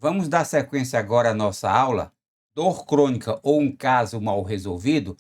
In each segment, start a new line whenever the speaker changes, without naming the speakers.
Vamos dar sequência agora à nossa aula, dor crônica ou um caso mal resolvido,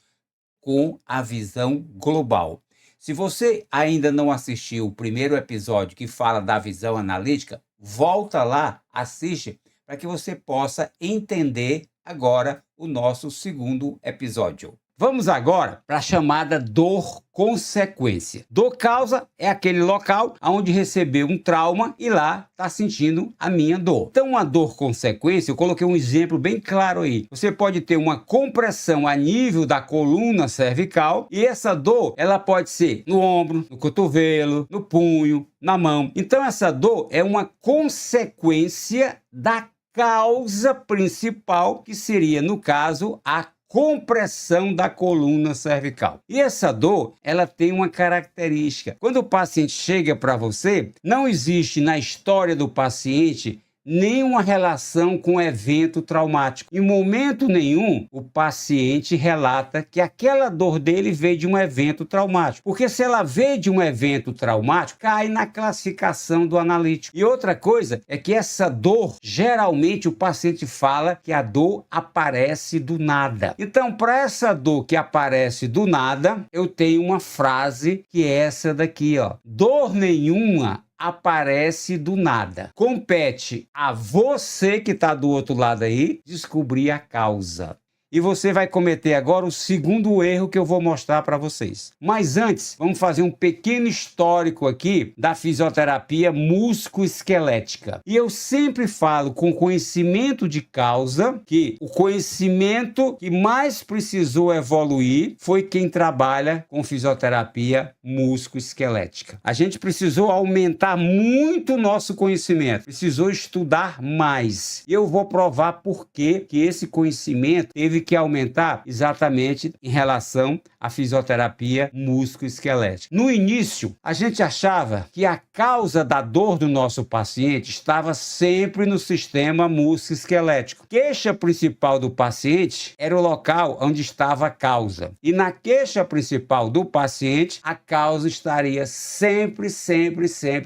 com a visão global. Se você ainda não assistiu o primeiro episódio que fala da visão analítica, volta lá, assiste, para que você possa entender agora o nosso segundo episódio. Vamos agora para a chamada dor consequência. Dor causa é aquele local onde recebeu um trauma e lá está sentindo a minha dor. Então, uma dor consequência, eu coloquei um exemplo bem claro aí. Você pode ter uma compressão a nível da coluna cervical e essa dor, ela pode ser no ombro, no cotovelo, no punho, na mão. Então, essa dor é uma consequência da causa principal, que seria, no caso, a compressão da coluna cervical. E essa dor, ela tem uma característica. Quando o paciente chega para você, não existe na história do paciente nenhuma relação com evento traumático. Em momento nenhum, o paciente relata que aquela dor dele veio de um evento traumático. Porque se ela veio de um evento traumático, cai na classificação do analítico. E outra coisa é que essa dor, geralmente o paciente fala que a dor aparece do nada. Então, para essa dor que aparece do nada, eu tenho uma frase que é essa daqui, ó. Dor nenhuma aparece do nada. Compete a você que está do outro lado aí descobrir a causa. E você vai cometer agora o segundo erro que eu vou mostrar para vocês. Mas antes, vamos fazer um pequeno histórico aqui da fisioterapia musculoesquelética. E eu sempre falo com conhecimento de causa que o conhecimento que mais precisou evoluir foi quem trabalha com fisioterapia musculoesquelética. A gente precisou aumentar muito o nosso conhecimento, precisou estudar mais. E eu vou provar por que esse conhecimento teve que aumentar exatamente em relação à fisioterapia musculoesquelética. No início, a gente achava que a causa da dor do nosso paciente estava sempre no sistema musculoesquelético. A queixa principal do paciente era o local onde estava a causa. E na queixa principal do paciente, a causa estaria sempre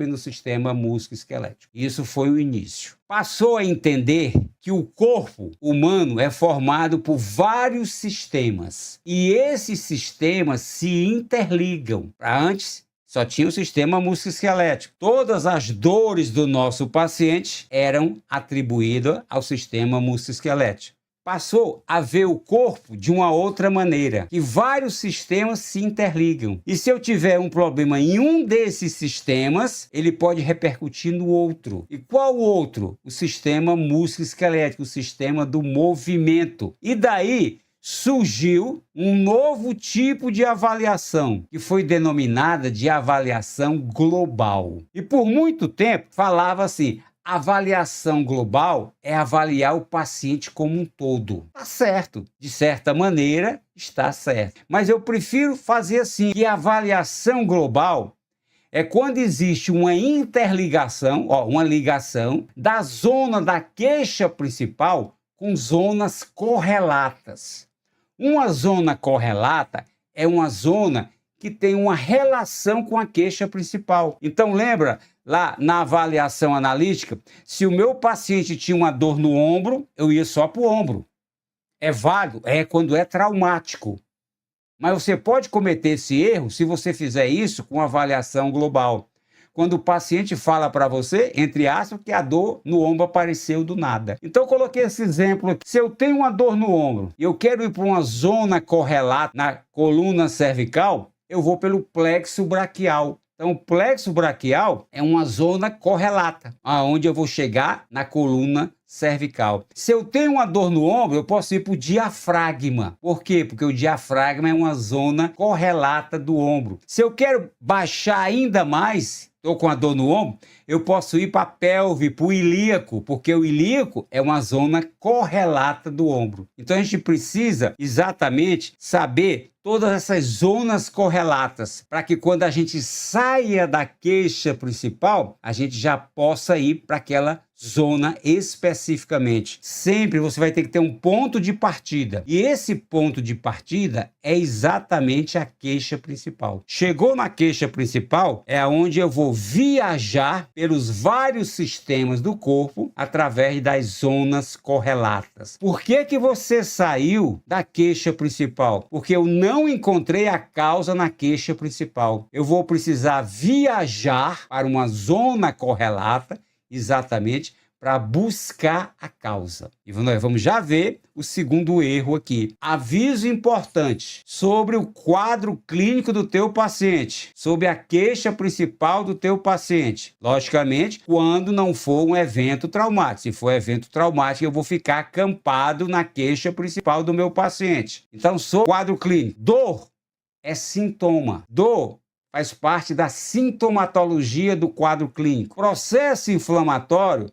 no sistema musculoesquelético. Isso foi o início. Passou a entender que o corpo humano é formado por vários sistemas e esses sistemas se interligam. Antes, só tinha o sistema musculoesquelético. Todas as dores do nosso paciente eram atribuídas ao sistema musculoesquelético. Passou a ver o corpo de uma outra maneira, que vários sistemas se interligam. E se eu tiver um problema em um desses sistemas, ele pode repercutir no outro. E qual o outro? O sistema musculoesquelético, o sistema do movimento. E daí surgiu um novo tipo de avaliação, que foi denominada de avaliação global. E por muito tempo falava assim: avaliação global é avaliar o paciente como um todo. Está certo. De certa maneira, está certo. Mas eu prefiro fazer assim, que a avaliação global é quando existe uma interligação, uma ligação da zona da queixa principal com zonas correlatas. Uma zona correlata é uma zona que tem uma relação com a queixa principal. Então, lembra lá na avaliação analítica, se o meu paciente tinha uma dor no ombro, eu ia só para o ombro. É válido? É quando é traumático. Mas você pode cometer esse erro se você fizer isso com avaliação global. Quando o paciente fala para você, entre aspas, que a dor no ombro apareceu do nada. Então, eu coloquei esse exemplo aqui. Se eu tenho uma dor no ombro e eu quero ir para uma zona correlata na coluna cervical, eu vou pelo plexo braquial. Então, o plexo braquial é uma zona correlata, aonde eu vou chegar na coluna cervical. Se eu tenho uma dor no ombro, eu posso ir para o diafragma. Por quê? Porque o diafragma é uma zona correlata do ombro. Se eu quero baixar ainda mais, estou com a dor no ombro, eu posso ir para a pelve, para o ilíaco, porque o ilíaco é uma zona correlata do ombro. Então, a gente precisa exatamente saber todas essas zonas correlatas, para que quando a gente saia da queixa principal, a gente já possa ir para aquela zona especificamente. Sempre você vai ter que ter um ponto de partida. E esse ponto de partida é exatamente a queixa principal. Chegou na queixa principal, é onde eu vou viajar pelos vários sistemas do corpo através das zonas correlatas. Por que que você saiu da queixa principal? Porque eu não encontrei a causa na queixa principal. Eu vou precisar viajar para uma zona correlata, exatamente, para buscar a causa. E nós vamos já ver o segundo erro aqui. Aviso importante sobre o quadro clínico do teu paciente, sobre a queixa principal do teu paciente. Logicamente, quando não for um evento traumático. Se for evento traumático, eu vou ficar acampado na queixa principal do meu paciente. Então, sobre o quadro clínico. Dor é sintoma. Dor faz parte da sintomatologia do quadro clínico. Processo inflamatório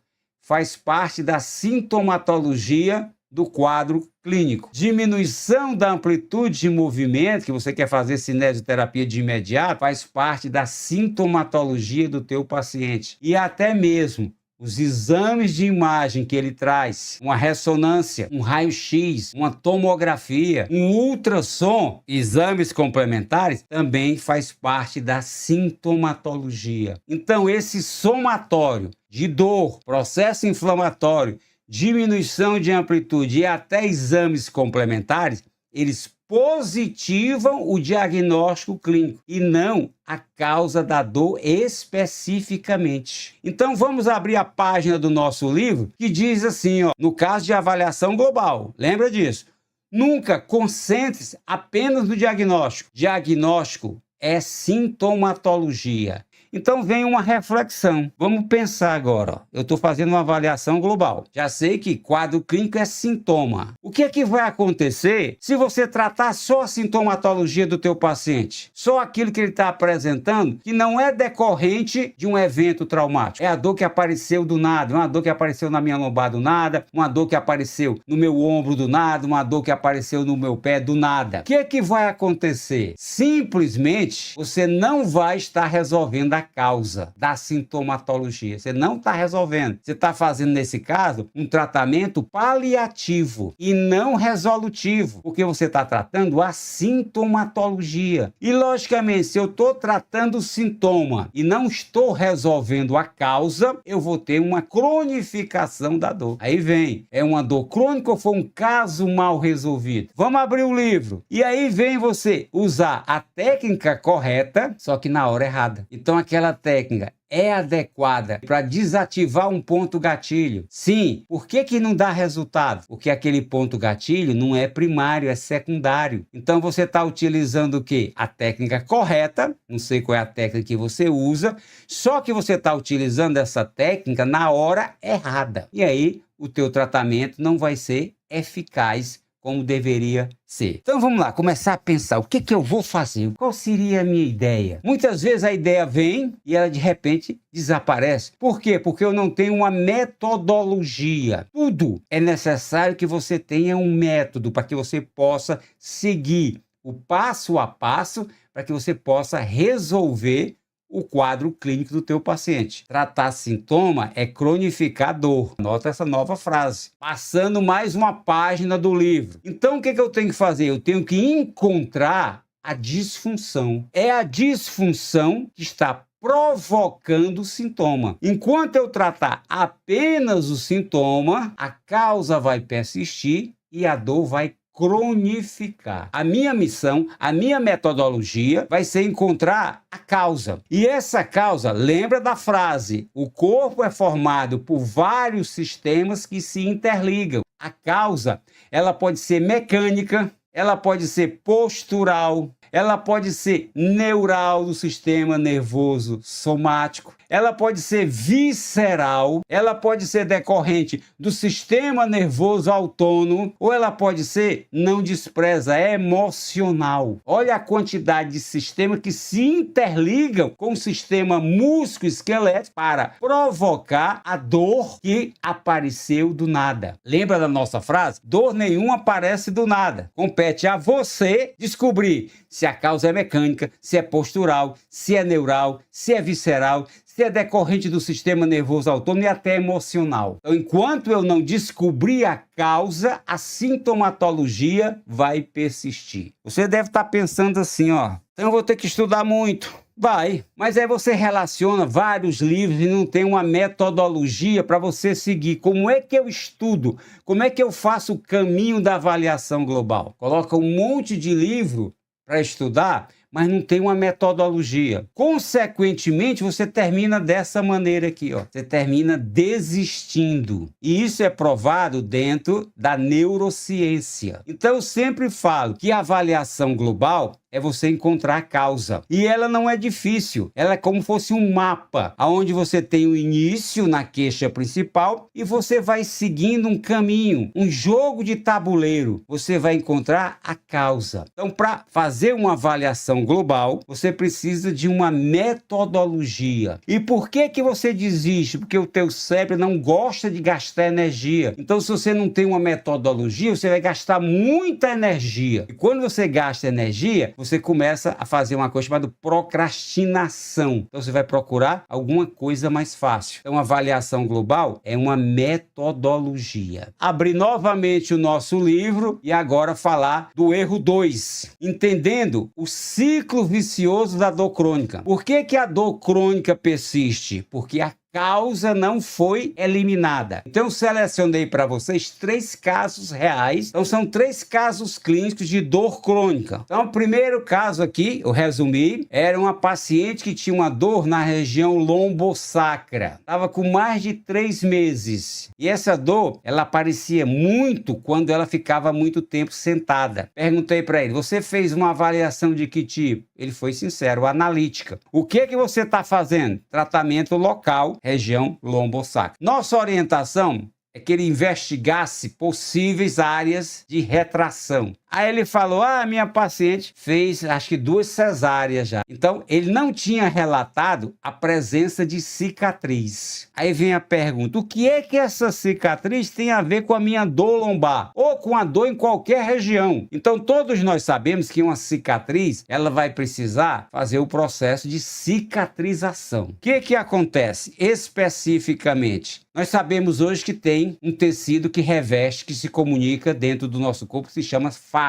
faz parte da sintomatologia do quadro clínico. Diminuição da amplitude de movimento, que você quer fazer cinesioterapia de imediato, faz parte da sintomatologia do teu paciente. E até mesmo os exames de imagem que ele traz, uma ressonância, um raio-x, uma tomografia, um ultrassom, exames complementares, também faz parte da sintomatologia. Então, esse somatório de dor, processo inflamatório, diminuição de amplitude e até exames complementares, eles positivam o diagnóstico clínico e não a causa da dor especificamente. Então vamos abrir a página do nosso livro que diz assim, ó, no caso de avaliação global, lembra disso? Nunca concentre-se apenas no diagnóstico. Diagnóstico é sintomatologia. Então vem uma reflexão. Vamos pensar agora. Ó. Eu estou fazendo uma avaliação global. Já sei que quadro clínico é sintoma. O que é que vai acontecer se você tratar só a sintomatologia do teu paciente? Só aquilo que ele está apresentando que não é decorrente de um evento traumático. É a dor que apareceu do nada, uma dor que apareceu na minha lombar do nada, uma dor que apareceu no meu ombro do nada, uma dor que apareceu no meu pé do nada. O que é que vai acontecer? Simplesmente você não vai estar resolvendo a causa da sintomatologia. Você não está resolvendo. Você está fazendo, nesse caso, um tratamento paliativo e não resolutivo, porque você está tratando a sintomatologia. E, logicamente, se eu estou tratando o sintoma e não estou resolvendo a causa, eu vou ter uma cronificação da dor. Aí vem, é uma dor crônica ou foi um caso mal resolvido? Vamos abrir o livro. E aí vem você usar a técnica correta, só que na hora errada. Então, aquela técnica é adequada para desativar um ponto gatilho. Sim, por que não dá resultado? Porque aquele ponto gatilho não é primário, é secundário. Então você está utilizando o quê? A técnica correta, não sei qual é a técnica que você usa, só que você está utilizando essa técnica na hora errada. E aí o teu tratamento não vai ser eficaz como deveria ser. Então vamos lá, começar a pensar, o que eu vou fazer? Qual seria a minha ideia? Muitas vezes a ideia vem e ela de repente desaparece. Por quê? Porque eu não tenho uma metodologia. Tudo é necessário que você tenha um método para que você possa seguir o passo a passo para que você possa resolver o quadro clínico do teu paciente. Tratar sintoma é cronificar dor. Anota essa nova frase. Passando mais uma página do livro. Então, o que eu tenho que fazer? Eu tenho que encontrar a disfunção. É a disfunção que está provocando o sintoma. Enquanto eu tratar apenas o sintoma, a causa vai persistir e a dor vai cronificar. A minha missão, a minha metodologia vai ser encontrar a causa. E essa causa, lembra da frase, o corpo é formado por vários sistemas que se interligam. A causa, ela pode ser mecânica, ela pode ser postural, ela pode ser neural do sistema nervoso somático, ela pode ser visceral, ela pode ser decorrente do sistema nervoso autônomo, ou ela pode ser, não despreza, emocional. Olha a quantidade de sistemas que se interligam com o sistema músculo-esquelético para provocar a dor que apareceu do nada. Lembra da nossa frase? Dor nenhuma aparece do nada. Compete a você descobrir se a causa é mecânica, se é postural, se é neural, se é visceral, se é decorrente do sistema nervoso autônomo e até emocional. Então, enquanto eu não descobrir a causa, a sintomatologia vai persistir. Você deve estar pensando assim, ó, então eu vou ter que estudar muito, Vai, mas aí você relaciona vários livros e não tem uma metodologia para você seguir. Como é que eu estudo? Como é que eu faço o caminho da avaliação global? Coloca um monte de livro para estudar, mas não tem uma metodologia. Consequentemente, você termina dessa maneira aqui, ó. Você termina desistindo. E isso é provado dentro da neurociência. Então, eu sempre falo que a avaliação global é você encontrar a causa. E ela não é difícil. Ela é como se fosse um mapa, onde você tem o início na queixa principal e você vai seguindo um caminho, um jogo de tabuleiro. Você vai encontrar a causa. Então, para fazer uma avaliação global, você precisa de uma metodologia. E por que que você desiste? Porque o teu cérebro não gosta de gastar energia. Então, se você não tem uma metodologia, você vai gastar muita energia. E quando você gasta energia, você começa a fazer uma coisa chamada procrastinação. Então, você vai procurar alguma coisa mais fácil. Então, a avaliação global é uma metodologia. Abrir novamente o nosso livro e agora falar do erro 2. Entendendo o ciclo vicioso da dor crônica. Por que que a dor crônica persiste? Porque a causa não foi eliminada. Então, eu selecionei para vocês 3 casos reais. Então, são 3 casos clínicos de dor crônica. Então, o primeiro caso aqui, eu resumi, era uma paciente que tinha uma dor na região lombosacra. Estava com mais de 3 meses. E essa dor, ela aparecia muito quando ela ficava muito tempo sentada. Perguntei para ele, você fez uma avaliação de que tipo? Ele foi sincero, analítica. O que que você está fazendo? Tratamento local, região lombosacra. Nossa orientação é que ele investigasse possíveis áreas de retração. Aí ele falou, minha paciente fez acho que 2 cesáreas já. Então, ele não tinha relatado a presença de cicatriz. Aí vem a pergunta, o que é que essa cicatriz tem a ver com a minha dor lombar? Ou com a dor em qualquer região? Então, todos nós sabemos que uma cicatriz, ela vai precisar fazer o processo de cicatrização. O que que acontece especificamente? Nós sabemos hoje que tem um tecido que reveste, que se comunica dentro do nosso corpo, que se chama fáscia.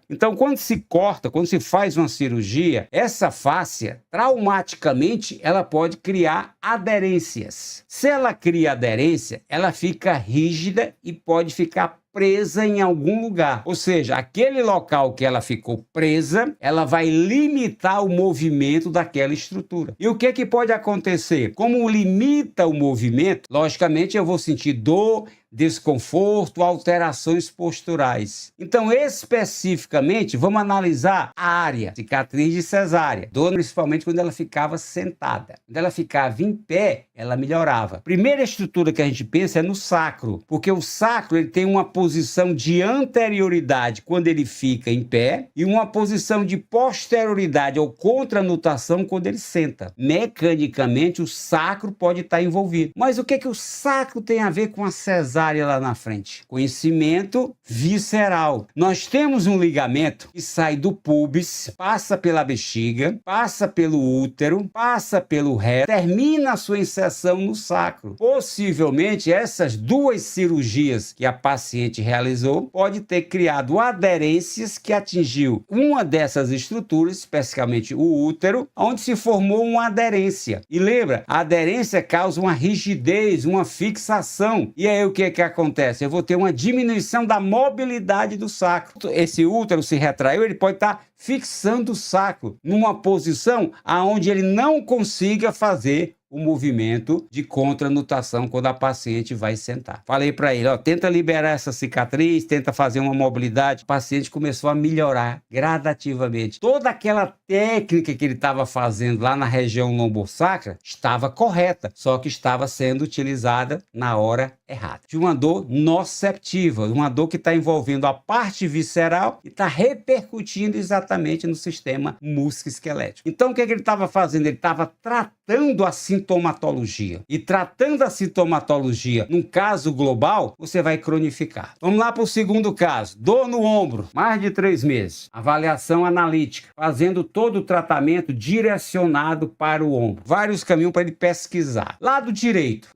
Então, quando se corta, quando se faz uma cirurgia, essa fáscia, traumaticamente, ela pode criar aderências. Se ela cria aderência, ela fica rígida e pode ficar presa em algum lugar. Ou seja, aquele local que ela ficou presa, ela vai limitar o movimento daquela estrutura. E o que que pode acontecer? Como limita o movimento, logicamente eu vou sentir dor, desconforto, alterações posturais. Então, especificamente, vamos analisar a área, cicatriz de cesárea, dor principalmente quando ela ficava sentada. Quando ela ficava em pé, ela melhorava. Primeira estrutura que a gente pensa é no sacro, porque o sacro ele tem uma posição de anterioridade quando ele fica em pé e uma posição de posterioridade ou contranutação quando ele senta. Mecanicamente, o sacro pode estar envolvido. Mas o que é que o sacro tem a ver com a cesárea lá na frente? Conhecimento visceral. Nós temos um ligamento que sai do púbis, passa pela bexiga, passa pelo útero, passa pelo reto, termina a sua inserção no sacro. Possivelmente essas 2 cirurgias que a paciente realizou pode ter criado aderências que atingiu uma dessas estruturas, especificamente o útero, onde se formou uma aderência. E lembra, a aderência causa uma rigidez, uma fixação. E aí o que acontece? Eu vou ter uma diminuição da mobilidade do sacro. Esse útero se retraiu, ele pode estar fixando o sacro numa posição aonde ele não consiga fazer o movimento de contranutação quando a paciente vai sentar. Falei para ele, tenta liberar essa cicatriz, tenta fazer uma mobilidade. O paciente começou a melhorar gradativamente. Toda aquela técnica que ele estava fazendo lá na região lombosacra estava correta, só que estava sendo utilizada na hora errada. De uma dor noceptiva, uma dor que está envolvendo a parte visceral e está repercutindo exatamente no sistema músculo-esquelético. Então, o que ele estava fazendo? Ele estava tratando a sintomatologia. E tratando a sintomatologia num caso global, você vai cronificar. Vamos lá para o segundo caso. Dor no ombro, mais de 3 meses. Avaliação analítica, fazendo todo o tratamento direcionado para o ombro. Vários caminhos para ele pesquisar. Lado direito,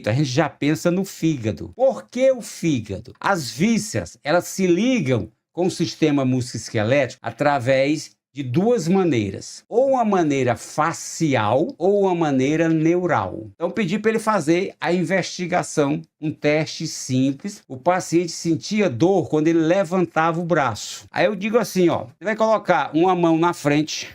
a gente já pensa no fígado. Por que o fígado? As vísceras, elas se ligam com o sistema musculoesquelético através de duas maneiras, ou uma maneira facial ou uma maneira neural. Então pedi para ele fazer a investigação, um teste simples. O paciente sentia dor quando ele levantava o braço. Aí eu digo assim, ó, você vai colocar uma mão na frente,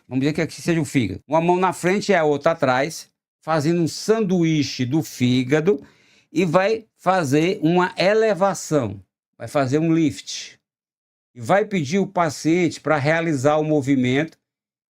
vamos dizer que aqui seja o fígado, uma mão na frente e a outra atrás, fazendo um sanduíche do fígado e vai fazer uma elevação, vai fazer um lift. E vai pedir o paciente para realizar o movimento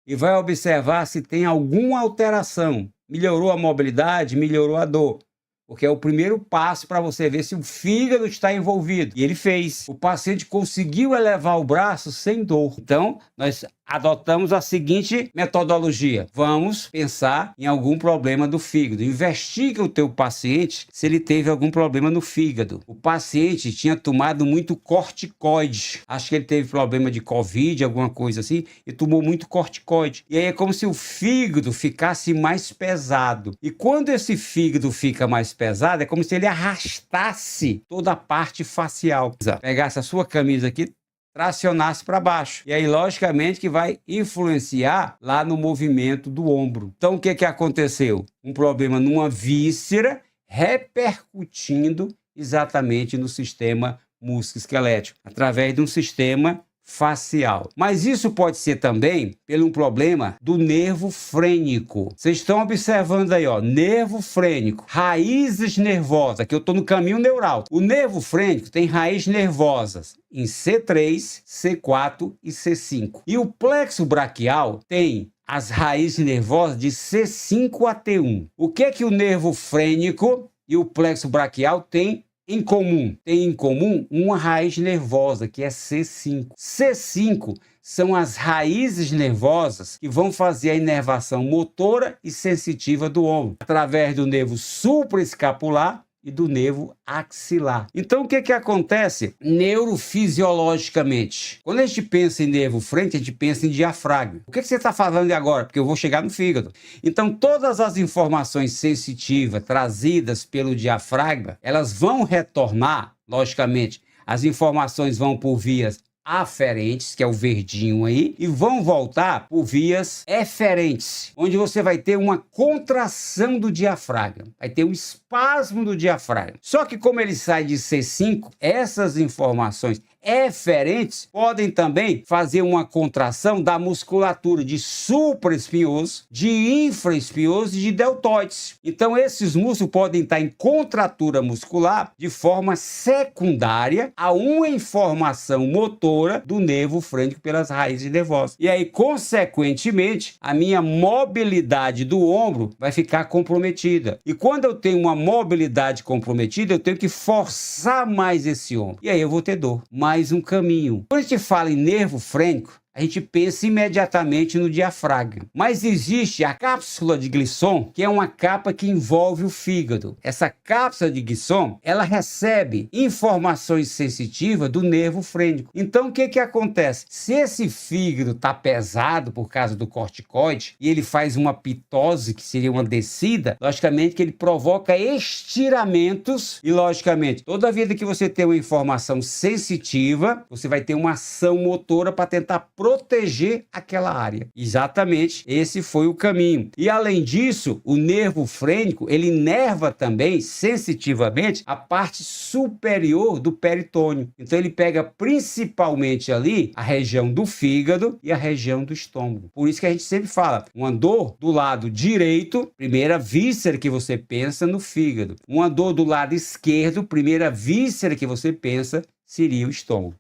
e vai observar se tem alguma alteração. Melhorou a mobilidade, melhorou a dor. Porque é o primeiro passo para você ver se o fígado está envolvido. E ele fez. O paciente conseguiu elevar o braço sem dor. Então, nós adotamos a seguinte metodologia. Vamos pensar em algum problema do fígado. Investiga o teu paciente se ele teve algum problema no fígado. O paciente tinha tomado muito corticoide. Acho que ele teve problema de Covid, alguma coisa assim, e tomou muito corticoide. E aí é como se o fígado ficasse mais pesado. E quando esse fígado fica mais pesado, é como se ele arrastasse toda a parte facial. Pegasse a sua camisa aqui, tracionasse para baixo. E aí, logicamente, que vai influenciar lá no movimento do ombro. Então, o que que aconteceu? Um problema numa víscera repercutindo exatamente no sistema músculo-esquelético, através de um sistema facial. Mas isso pode ser também pelo um problema do nervo frênico. Vocês estão observando aí, ó, nervo frênico, raízes nervosas, que eu estou no caminho neural. O nervo frênico tem raízes nervosas em C3, C4 e C5. E o plexo braquial tem as raízes nervosas de C5 a T1. O que é que o nervo frênico e o plexo braquial têm em comum? Tem em comum uma raiz nervosa, que é C5. C5 são as raízes nervosas que vão fazer a inervação motora e sensitiva do ombro, através do nervo supraescapular e do nervo axilar. Então, o que que acontece neurofisiologicamente? Quando a gente pensa em nervo frente, a gente pensa em diafragma. O que que você está falando agora? Porque eu vou chegar no fígado. Então, todas as informações sensitivas trazidas pelo diafragma, elas vão retornar, logicamente, as informações vão por vias aferentes, que é o verdinho aí, e vão voltar por vias eferentes, onde você vai ter uma contração do diafragma, vai ter um espasmo do diafragma. Só que como ele sai de C5, essas informações eferentes podem também fazer uma contração da musculatura de supraespinhoso, de infraespinhoso e de deltoides. Então esses músculos podem estar em contratura muscular de forma secundária a uma informação motora do nervo frênico pelas raízes nervosas. E aí, consequentemente, a minha mobilidade do ombro vai ficar comprometida. E quando eu tenho uma mobilidade comprometida, eu tenho que forçar mais esse ombro. E aí eu vou ter dor. Mais um caminho. Quando a gente fala em nervo frênico, a gente pensa imediatamente no diafragma. Mas existe a cápsula de Glisson, que é uma capa que envolve o fígado. Essa cápsula de Glisson, ela recebe informações sensitivas do nervo frênico. Então, o que que acontece? Se esse fígado está pesado por causa do corticoide, e ele faz uma pitose, que seria uma descida, logicamente que ele provoca estiramentos, e logicamente, toda vida que você tem uma informação sensitiva, você vai ter uma ação motora para tentar proteger aquela área. Exatamente, esse foi o caminho. E além disso, o nervo frênico, ele inerva também sensitivamente a parte superior do peritônio. Então ele pega principalmente ali a região do fígado e a região do estômago. Por isso que a gente sempre fala, uma dor do lado direito, primeira víscera que você pensa no fígado. Uma dor do lado esquerdo, primeira víscera que você pensa seria o estômago.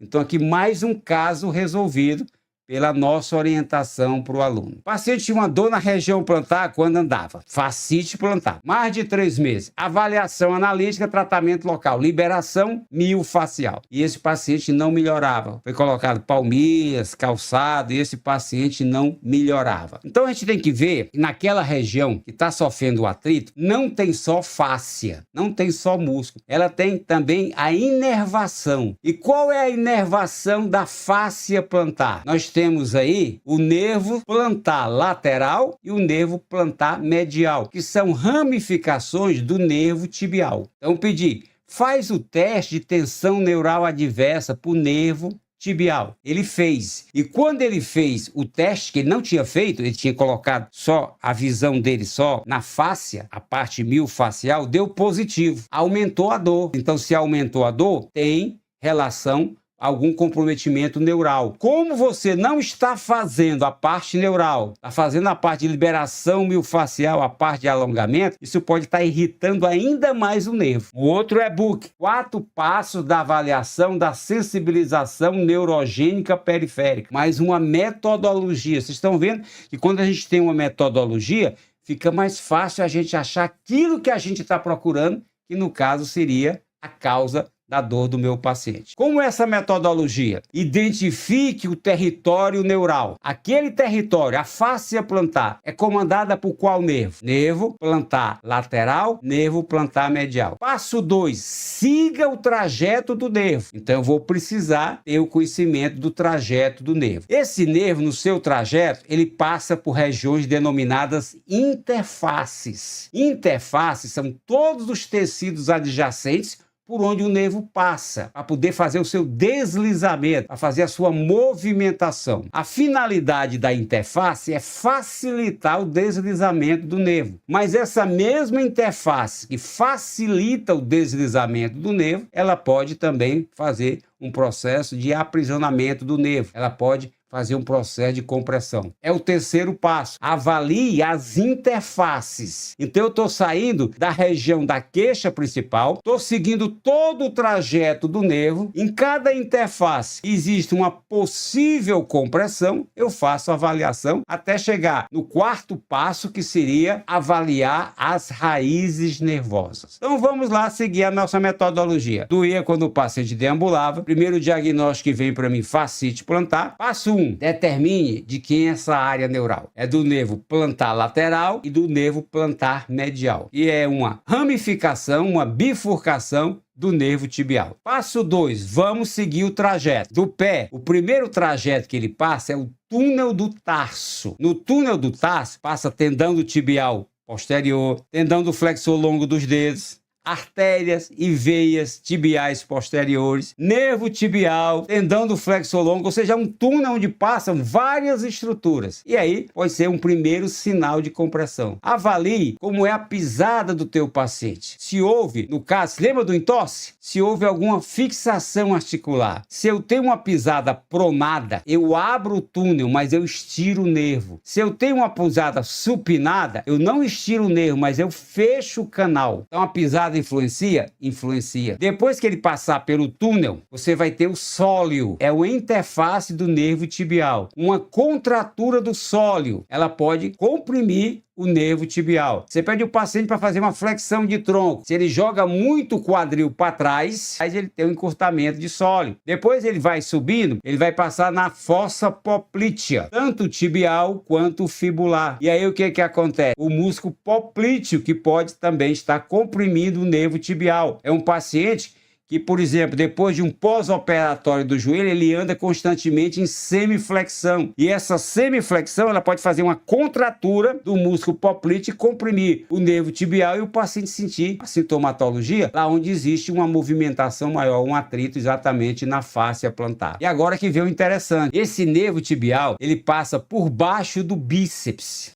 Então, aqui mais um caso resolvido pela nossa orientação para o aluno. O paciente tinha uma dor na região plantar quando andava. Fascite plantar. Mais de 3 meses. Avaliação analítica, tratamento local. Liberação miofascial. E esse paciente não melhorava. Foi colocado palmias, calçado, e esse paciente não melhorava. Então, a gente tem que ver que naquela região que está sofrendo o atrito, não tem só fáscia, não tem só músculo. Ela tem também a inervação. E qual é a inervação da fáscia plantar? Nós temos aí o nervo plantar lateral e o nervo plantar medial, que são ramificações do nervo tibial. Então, pedi, faz o teste de tensão neural adversa para o nervo tibial. Ele fez. E quando ele fez o teste, que ele não tinha feito, ele tinha colocado só a visão dele só na fáscia, a parte miofascial, deu positivo. Aumentou a dor. Então, se aumentou a dor, tem relação algum comprometimento neural. Como você não está fazendo a parte neural, está fazendo a parte de liberação miofascial, a parte de alongamento, isso pode estar irritando ainda mais o nervo. O outro é Book, 4 passos da avaliação da sensibilização neurogênica periférica. Mais uma metodologia. Vocês estão vendo que quando a gente tem uma metodologia, fica mais fácil a gente achar aquilo que a gente está procurando, que no caso seria a causa da dor do meu paciente. Como é essa metodologia? Identifique o território neural. Aquele território, a fáscia plantar, é comandada por qual nervo? Nervo plantar lateral, nervo plantar medial. Passo 2, siga o trajeto do nervo. Então eu vou precisar ter o conhecimento do trajeto do nervo. Esse nervo, no seu trajeto, ele passa por regiões denominadas interfaces. Interfaces são todos os tecidos adjacentes por onde o nervo passa, para poder fazer o seu deslizamento, para fazer a sua movimentação. A finalidade da interface é facilitar o deslizamento do nervo. Mas essa mesma interface que facilita o deslizamento do nervo, ela pode também fazer um processo de aprisionamento do nervo. Ela pode fazer um processo de compressão. É o terceiro passo. Avalie as interfaces. Então eu estou saindo da região da queixa principal, estou seguindo todo o trajeto do nervo. Em cada interface existe uma possível compressão. Eu faço a avaliação até chegar no quarto passo, que seria avaliar as raízes nervosas. Então vamos lá seguir a nossa metodologia. Doía quando o paciente deambulava. Primeiro diagnóstico que vem para mim, fascite plantar. Passo 1. Determine de quem é essa área neural. É do nervo plantar lateral e do nervo plantar medial. E é uma ramificação, uma bifurcação do nervo tibial. Passo 2, vamos seguir o trajeto. Do pé, o primeiro trajeto que ele passa é o túnel do tarso. No túnel do tarso, passa tendão do tibial posterior, tendão do flexor longo dos dedos, artérias e veias tibiais posteriores, nervo tibial, tendão do flexor longo, ou seja, um túnel onde passam várias estruturas. E aí pode ser um primeiro sinal de compressão. Avalie como é a pisada do teu paciente. Se houve, no caso, lembra do entorse? Se houve alguma fixação articular. Se eu tenho uma pisada pronada, eu abro o túnel, mas eu estiro o nervo. Se eu tenho uma pisada supinada, eu não estiro o nervo, mas eu fecho o canal. Então a pisada influencia? Influencia. Depois que ele passar pelo túnel, você vai ter o sóleo. É a interface do nervo tibial. Uma contratura do sóleo, ela pode comprimir o nervo tibial. Você pede o paciente para fazer uma flexão de tronco. Se ele joga muito o quadril para trás, aí ele tem um encurtamento de sóleo. Depois ele vai subindo, ele vai passar na fossa poplítea, tanto tibial quanto fibular. E aí o que acontece? O músculo poplíteo, que pode também estar comprimindo o nervo tibial. É um paciente que, por exemplo, depois de um pós-operatório do joelho, ele anda constantemente em semiflexão. E essa semiflexão, ela pode fazer uma contratura do músculo poplíteo e comprimir o nervo tibial e o paciente sentir a sintomatologia lá onde existe uma movimentação maior, um atrito exatamente na fáscia plantar. E agora que vem o interessante. Esse nervo tibial, ele passa por baixo do bíceps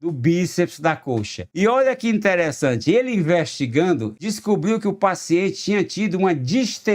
da coxa. E olha que interessante, ele investigando, descobriu que o paciente tinha tido uma distensão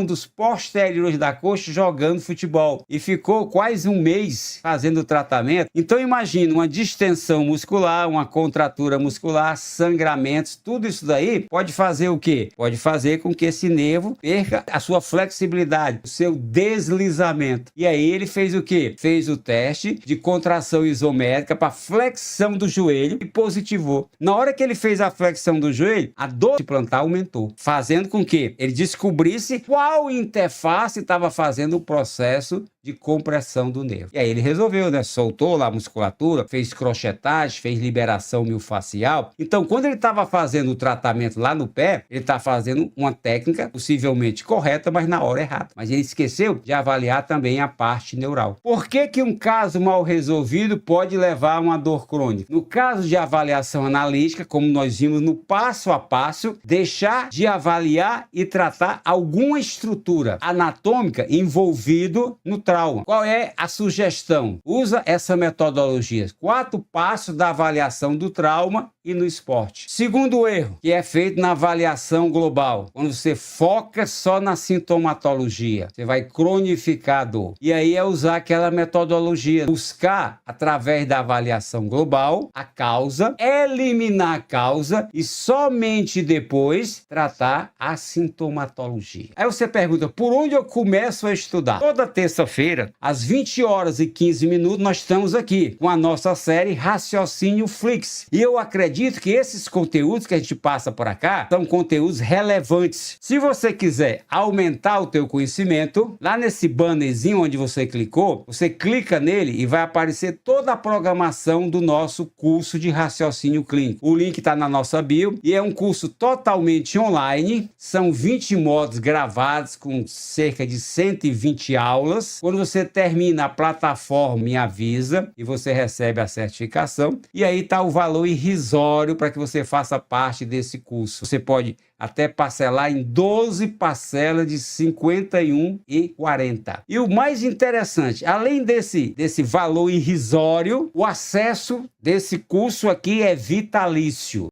dos posteriores da coxa jogando futebol e ficou quase um mês fazendo o tratamento. Então imagina uma distensão muscular, uma contratura muscular, sangramentos, tudo isso daí pode fazer o quê? Pode fazer com que esse nervo perca a sua flexibilidade, o seu deslizamento. E aí ele fez o quê? Fez o teste de contração isométrica para flexão do joelho e positivou. Na hora que ele fez a flexão do joelho, a dor de plantar aumentou, fazendo com que ele descobrisse qual interface estava fazendo o processo de compressão do nervo. E aí ele resolveu, né? Soltou lá a musculatura, fez crochetagem, fez liberação miofascial. Então, quando ele estava fazendo o tratamento lá no pé, ele está fazendo uma técnica possivelmente correta, mas na hora errada. Mas ele esqueceu de avaliar também a parte neural. Por que que um caso mal resolvido pode levar a uma dor crônica? No caso de avaliação analítica, como nós vimos no passo a passo, deixar de avaliar e tratar ao alguma estrutura anatômica envolvido no trauma. Qual é a sugestão? Usa essa metodologia. 4 passos da avaliação do trauma e no esporte. Segundo erro, que é feito na avaliação global, quando você foca só na sintomatologia, você vai cronificar a dor. E aí é usar aquela metodologia, buscar através da avaliação global a causa, eliminar a causa e somente depois tratar a sintomatologia. Aí você pergunta, por onde eu começo a estudar? Toda terça-feira, às 20h15, nós estamos aqui com a nossa série Raciocínio Flix. E eu acredito que esses conteúdos que a gente passa por cá são conteúdos relevantes. Se você quiser aumentar o teu conhecimento, lá nesse bannerzinho onde você clicou, você clica nele e vai aparecer toda a programação do nosso curso de raciocínio clínico. O link está na nossa bio e é um curso totalmente online. São 20 módulos gravados com cerca de 120 aulas. Quando você termina, a plataforma me avisa e você recebe a certificação. E aí está o valor irrisório para que você faça parte desse curso. Você pode até parcelar em 12 parcelas de R$ 51,40. E o mais interessante, além desse valor irrisório, o acesso desse curso aqui é vitalício.